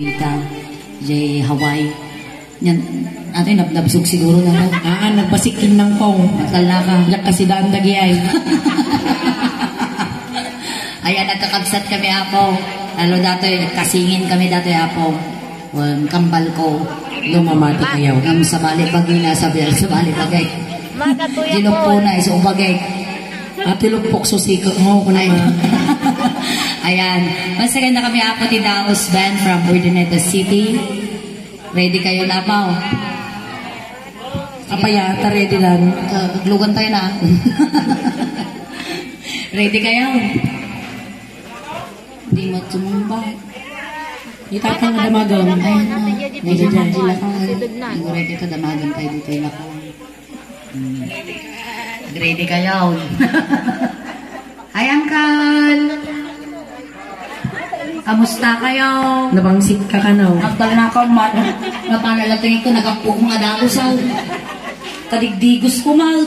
Kita, J. Hawaii. Yan, ato yung nabsog siguro na mo. Nagpasikin ng kong. Nagtala ka. Yak kasi daan lagi ay. Ayan, nagkakagsat kami ako. Lalo datoy, kasingin kami datoy ako. Kambal ko. Lumamati kayo. Ngam sa bali bagay na sabi sa bali bagay. Ginugpo na iso bagay. Ate lupok susiko mo ko naman. Ayan. Once again na kami ako ti Daos Band from Urdaneta City. Ready kayo na po? Apayata ready lang. Naglugan tayo na. Ready kayo? Hindi mo tumumba. Kita ka nga damagang. Ayun na. Medyo dyan sila ka. Siguro kita damagan tayo dito yung ako. Ready kayo? Hi, Uncle! Kamusta kayo? Nabangsit ka ka no? Nagtal na ako, napanalatingin ko, nagapuk mga dakusaw. Kadigdigos ko, mal.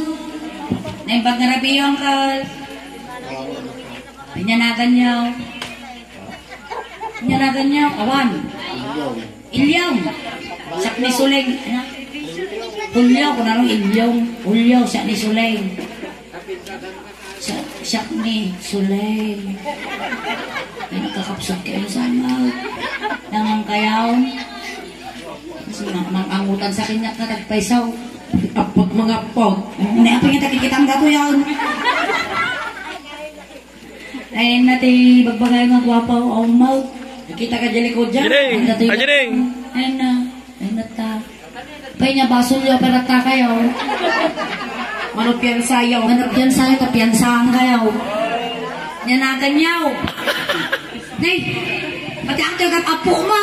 Naimbag na rabi yung, Uncle. Pinyanagan niyo. Pinyanagan niyo, awan. Ilyong. Sak ni Suling. Ulyaw, kung anong ilyong. Ulyaw, sak ni Suling. Sak ni Suling. Ay, nakakapsot kayo sa mouth. Nangang kayaw. Kasi mangangutan sa kanya na tagpaisaw. Apot mga pot. Apa yung takikitang gato yan? Ay, nati bagbagay mga gwapaw o mouth. Nakita ka dyan ko dyan. Ajiring! Ay na. Ay nata. Pay niya basol yung perata kayo. Manupyan sayaw. Manupyan sayaw, kapiyansahan kayo. Nyanagan yaw. Nay, pati ang tagat apo mo.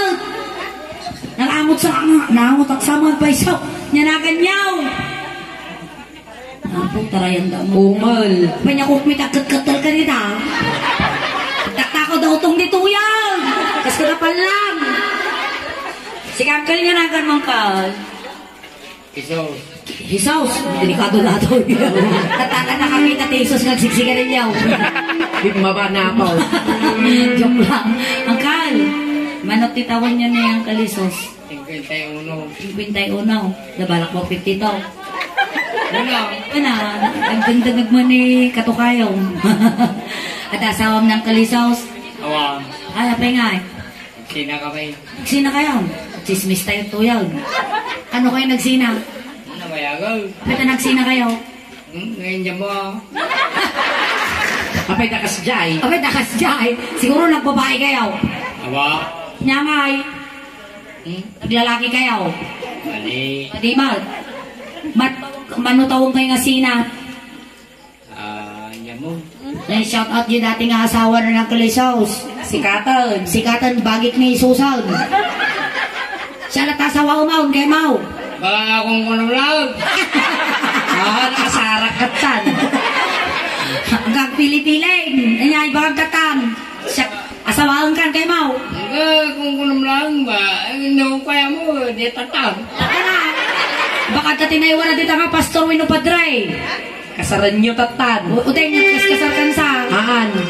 Nangamot sa nangamot ang sama pa isaw. Nyanagan yaw. Apo, tarayan daw mo. Umal. Pay niya kung mitagkat-katal ka nita. Takta ko daw itong dituyan. Kas ko na palang. Sige, Uncle, nyanagan mong kal. Hisaus, delikado na ito. Tataka na kami na Jesus nagsiksiga rin yaw. Di maba na ako. Joke lang. Angkal, manot titawan niya na yung kalisos. 51. 51. Nabalak mo 52. Ano? Ang ganda-gag mo ni Katukayong. At asawam ng kalisos. Awang. Ay, apay nga eh. Sina kami. Nagsina kayo. Chismis tayo tuyaw. Ano kayo nagsina? Ano ba yagaw? Pwede nagsina kayo? Ngayon dyan mo. Apay takas jay. Apay takas jay. Siguro nagbabae kayo. Awa. Nyamay. Naglalaki kayo. Mali. Di ba? Manutawang kayo nga sina. Dyan mo. Then shout out yung dating asawa na ng Kalisaus. Sikatan. Sikatan bagik ni Susan. Siya natasawa umaon kay Mau. Baka akong kunulag. Nakasarak at tan. Hanggang pili-pilin. Anyay bakang katan. Siya asawaan kan kay Mau. Baka akong kunulag ba? Ano kaya mo? Di tatang. Baka katinaywa na dito nga Pastor Wino Padre. Kasaran nyo tatan. Utay nga kasarkan sa.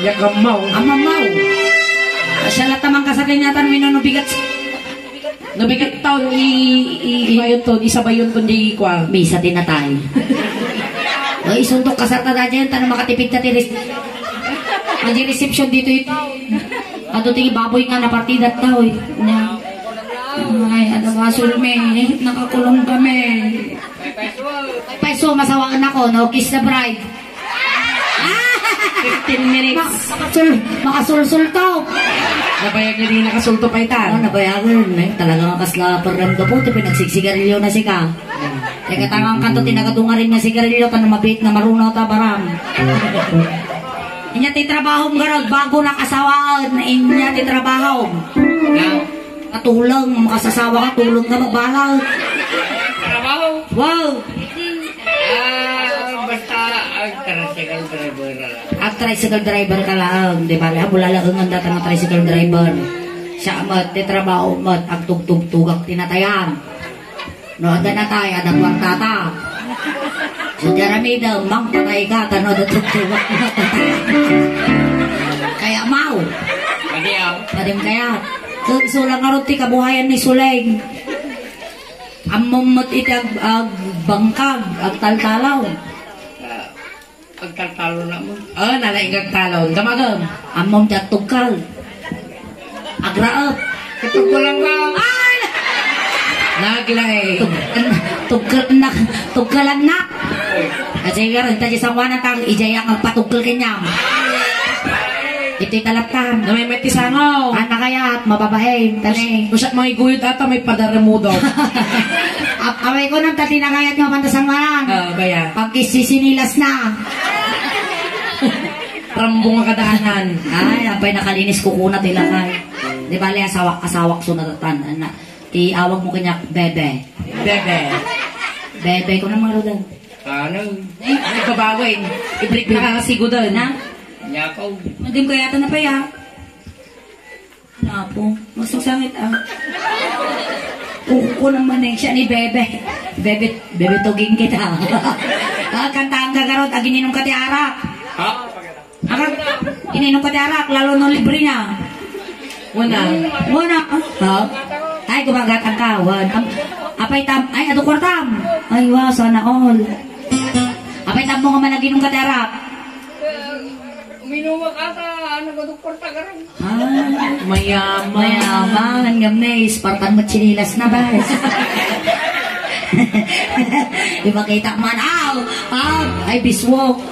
Yakamaw. Amamaw. Siya latamang kasarkan niya tan Wino nubigat. Nabigat taon ibayon to, isabayon to di kwa. Misa din na tayo. O isuntok kasarta na dyan, tanong makatipid na tiris. Ang reception dito ito. Ato tingi baboy nga na partida tao. Ay, ano ba sulme, nakakulong kami. Peso, masawaan ako, no? Kiss the bride. 15 minutes. Makasul-sul to. Nabayag na din nakasulto pa itan. Nabayagan. Talaga nga kasla parang ka po. Nagsiksigarilyo na si ka. Teka tangang kanto, tinagadunga rin na sigarilyo. Tanong mabit na marunaw ta barang. Inya titrabaho mo garag bago nakasawaan. Inya titrabaho. Katulong, makasasawa ka, tulong ka magbalang. Trabaho. Wow! Basta tricycle driver lang. At tricycle driver ka lang, di ba? Mula lang ang data ng tricycle driver. Siya mat, titrabaho mat, ang tugtug-tugak tinatayan. No, ada na tayo, ada kuwang tata. So, Jeremy daw, mang patay ka, tano da tugtugak tinatayan. Kaya mau. Kadiyaw. Kadim kaya. Sulang nga ti kabuhayan ni Suleng. Amomot iti ag bangkag, ag taltalaw. Pagtatalo na mo. Oh, nalaing talon. Gamagam. Amom ti ag tugkal. Agraap. Ito ko lang ka. Ay! Nagilay. Tugkalan na. Kasi nga rin, tayo sa wana tang ijaya ang patugkal kanyang. Ito'y talaptan. Na may metisangaw. Ana kaya, mababahin. Tani. Masyat mga iguyod ata may padaramudo. Away ko nang tati na kayat nga pantasang manang. Kaya. Pagkisisinilas na. Rambong nga kadaanan. Ay, apay nakalinis ko kuna tilakay. Di ba, asawak sunatatan. Ti awag mo kanya, bebe. Bebe. Bebe ko na mga rodan. Ano? Ay, babawin. I-break na kakasigo doon, ha? Yakaw. Madim ko yata na pa ya. Napo, magsasangit ah. Kuko naman eh, siya ni Bebe. Bebe tuging kita. Kantaan ka garot, ininom ka ti arak. Ha? Arak, ininom ka ti arak, lalo nung libre niya. Una. Ha? Ay, gumagat ang kawan. Apay tam, ay, ato kwartam. Ay, wow, sana all. Apay tam mo nga managinom ka ti arak. Minuwa ka ta, ano ba doktor ta garon? Ah, Mayaman. mayaman, ngam na ispartan mo chinilas na ba? Di makita man, ay biswok.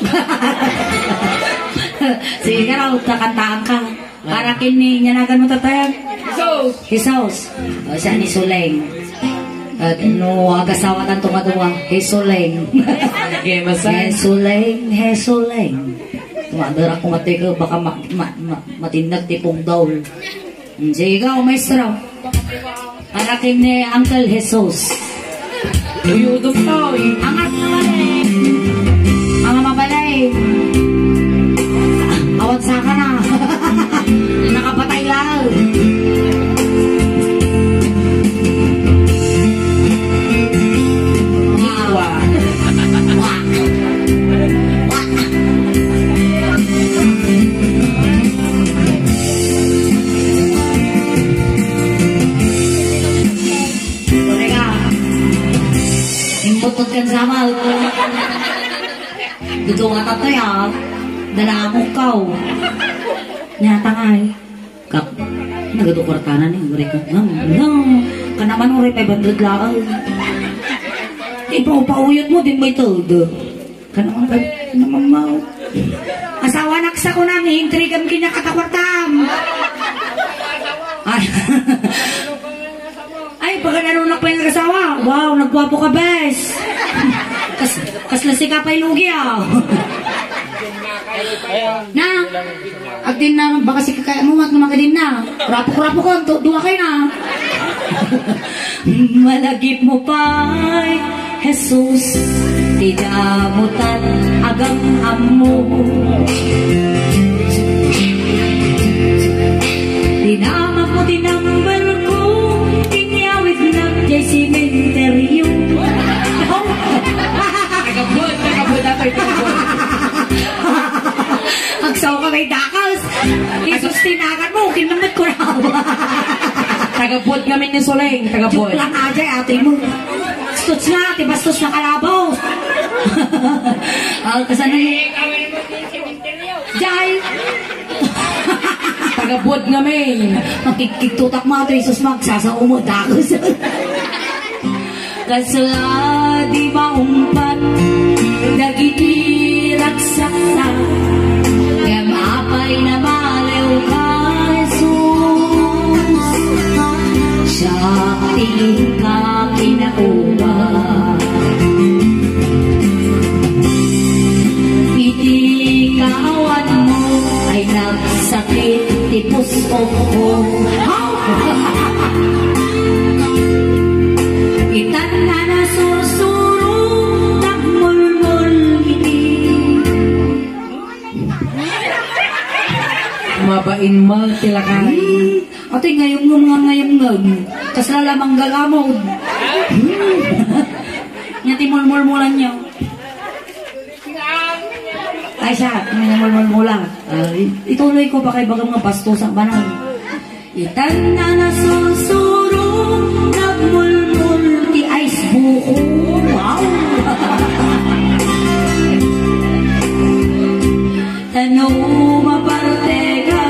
Sige raw, kakantaan ka. Para kini, nyanagan mo tatayag. So, Hisaus. O, siya ni Suleng. At no, agasawa ng tumadua. Hisuleng. Gemasan. Hesuleng. Tumadara ko matigo, baka matinag tipong dawl. Sige ka, maestro. Para kini Uncle Jesus. Uyudog to, eh. Angat naman eh. Mga mabalay. Awat sa ka na. Nakapatay lang. Ikwa. Mereka imputut kan sama dito nga tatay dala mo kau nyata ngay kap nagadukortanan ni mereka kanaman uri pa bandod laang ipaupayot mo din may todo kanaman mau asawa naksa ko nang intrigam kinya katakwartam ay pagka nanunak pa yung nag-asawa wow nagwapo ka bes kasla ka pa ilugi na agdin na baka si kakaya mo mat naman ka din na rapo ko duwa kayo na malagip mo pa Jesus tinamutan agang amo tinama mo tinambar ko inyawid na jay simenteryo Tagabod ako tagabod. agsaw ka may dakas isus tinakan mo kinamit ko na Tagabod kami ni Soleng, tagabod. joke lang aja ate mo stuts na ate bastos na kalabaw kasan na ni kami naman din si Winteryo. jay Tagabod kami. makikitutak mo ito isus magsasao mo dakos kasla di maumpat dagiti raksasa ngam apay na malew ka Jesus siya tingin ka kinauwa iti kawan mo ay nagsakit tipos ko itan na nasusuro tagmulmul iti Mabain mal tilakay. ato'y ngayong kasla lamang gagamod nyati mulmulmulan niyo ay siya mulmulmulan ituloy ko pa kay bagang mga bastos ang banang Itan na nasusuro, nagmulmul ti ice buko. Wow! Tanong maparte ka,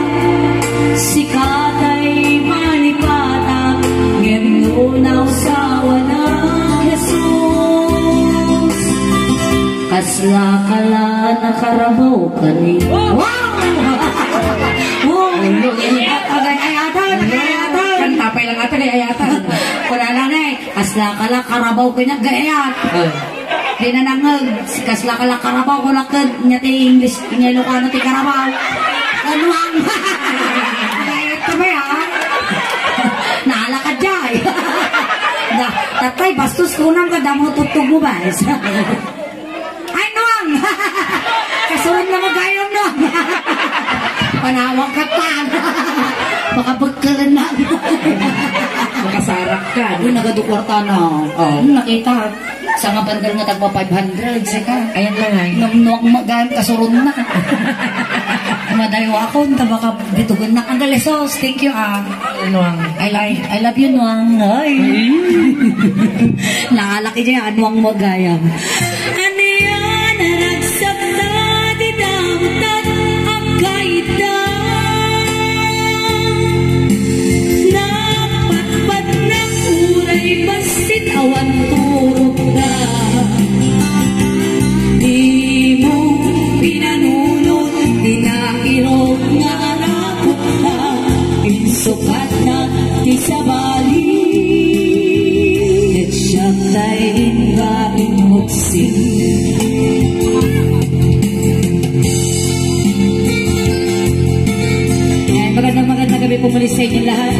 sikatay malipata, ngenunaw sa wanang Jesus. Kasla kala nakarabaw ka ni. Wow! Wow! Kantapay lang ata kay ayatan. Wala lang eh. Kasla kala karabaw ko niya gayat. Di na nangag. Si kasla kala karabaw ko lakad. Niya ti English. Niya Ilocano ti karabaw. Ano ang? Ito ba yan? Naalakad dyan. Tatay, bastos ko nang kadamo tutug mo ba? Ay, Noang! Kasunod na magayong Noang. Panawag ka pa. Makapagkalan na. Makasarak ka. Uy, nagadukwarta na. Nakita. Sa nga bandal nga tagpa 500. Sika. Ayan lang ay. Namnuak magayang kasurun na. Madayo ako. Baka bitugan na kang galesos. Thank you Nuang. I love you, Nuang. Ay. Nakalaki dyan. Nuang magayang. Ano yan? Nagsabta di damutan ang kaita. Napatpat na uray basit awan turok na. Di mo pinanunod, dinakirog nga arakot na. Insukat na di sa bali. At siyang tayo nga inuksin. Magandang gabi po muli sa inyo lahat.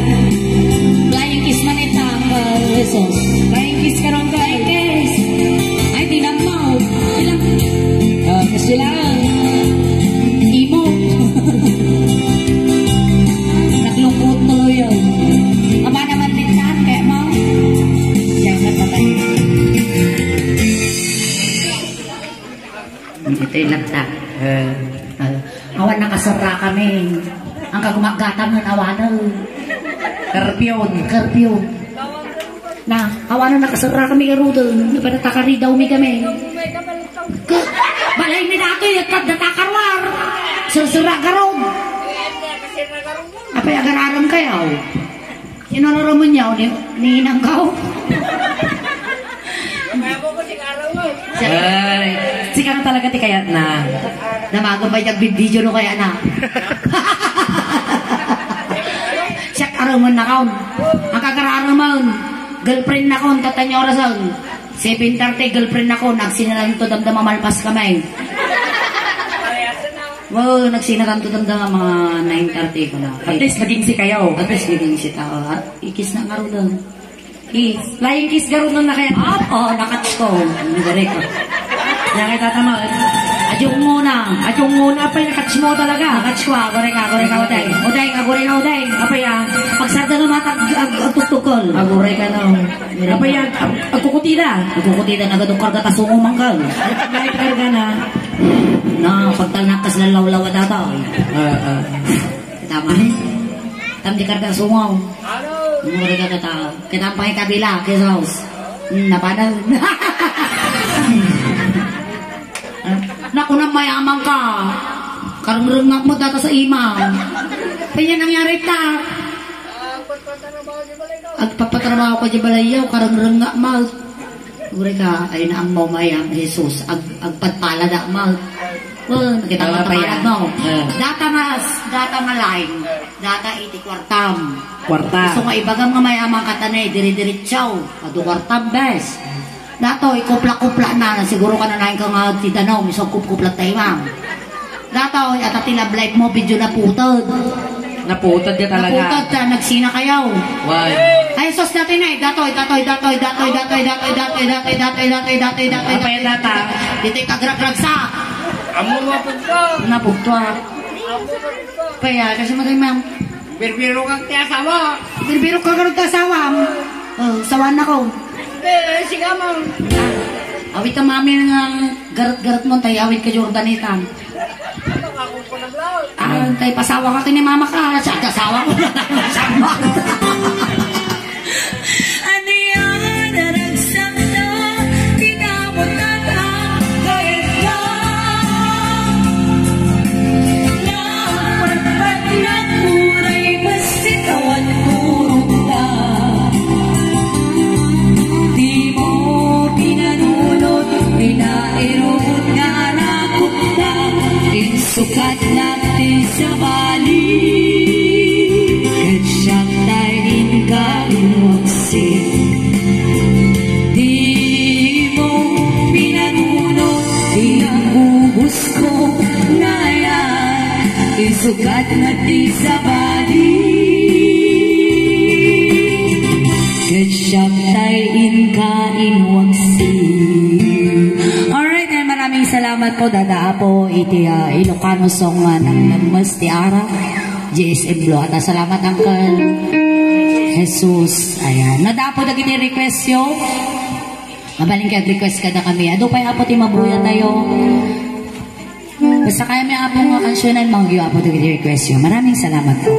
Flying kiss manita ang Jesus. Flying kiss ka ron ka. Flying kiss. Ay, tinamaw. Ilang. Kasi lang. Imo. Naglungkot tuloy yun. Aba naman tintaan kaya mo. Diyan nagpatay. Ito yung lagta. Awan nakasara kami. Ang kagumagatam ng awanan. Karpiyon. Na, awanan nakasara kami karudon. Napatakari daw mi kami. Balay ni dato yung natakarwar. Sursura garong. Apa yung agararam kayo? Sinararamon niya ni Inanggaw. Ay, sikang talaga ti kayat na. Namagabay nagbibidyo no kaya na. Siyak araman na kaon. Ang kakararaman. Girlfriend na kaon, tatanya orasan. 7:30 girlfriend na kaon. Nagsinaran to damdama malpas kamay. Wow, nagsinaran to damdama mga 9:30 ko na. At least naging si kayo. At least naging si tao. At ikis na nga doon. Kiss. Flying kiss garo nun na kaya. Oo, nakats ko. Nagari ko. Yan kay tatamal. Adyong muna. At yung muna pa yung nakats mo talaga. Nakats ko, agore ka, uday. Agore ka, uday. Apa yan? Pagsarda na mata, agtuktukol. Agure ka no. Apa yan? Agkukutida. Agkukutida, nagadukar ka tasungo mangkal. Kahit karga na. Na, pagtalnakas lalaw-law at ataw. Tama. Tam di karga sungaw. Mura ka kata. Kinampay kabila, kisos. Napanaw. Naku na mayamang ka. Karang-rangak mo data sa imam. Kaya nangyari ta. Agpapatrabaho ka di balayaw, karang-rangak mo. Uri ka, ay na ang mamayang Jesus. Agpatpalada mo. Well, nakita mo tamalad mo. Data nga line. Data iti kwartam. Kwarta. Gusto nga ibagam nga mayamang katanay, diri-diritsaw. Ado kwartam, bes. Dato, ikupla-kupla na. Siguro ka na nahin ka nga titanaw. Misong kup-kupla tayo, ma'am. Dato, at atilab live mo, video na putod. Naputod ka talaga. Naputod ka, nagsina kayaw. Why? Ay, sos natin eh. Datoy. Apa yung data? Dito'y kagrag-ragsa. Amo mapugto. Napugtwa. Kaya, kasi mo tayo, ma'am. Birbiro kang tiyasama. Birbiro ka karong kasawam. Sawan ako. Sige mo. Awit ka mami nga garat-garat mo, tayo awit ka Jordanitan. Tay pasawa ka kini mama ka. Sa kasawa ko na sama. Ano yan, naragsak na, tinamot at ang kahit lang. Naparpat ng kuray, mas sitawan kurong na. Di mo pinanunod, pinairot nga nakot na, insukat natin sa bali. At siyang tayin ka inuksik. Di mo pinanunod, pinagubos ko na yan, isukat natin sa bali. At siyang tayin ka inuksik. Alright, and maraming salamat po, Dada Apo, iti Ilocano song ng Nagmas Tiara. JSM Blue. At salamat Uncle Jesus. Ayan. Nadapo na gini request yo. Mabaling kag request kada kami. Ado pa'y apo ti mabruya tayo. Basta kaya may apo nga kansyonan, mga apo na gini request yo. Maraming salamat po.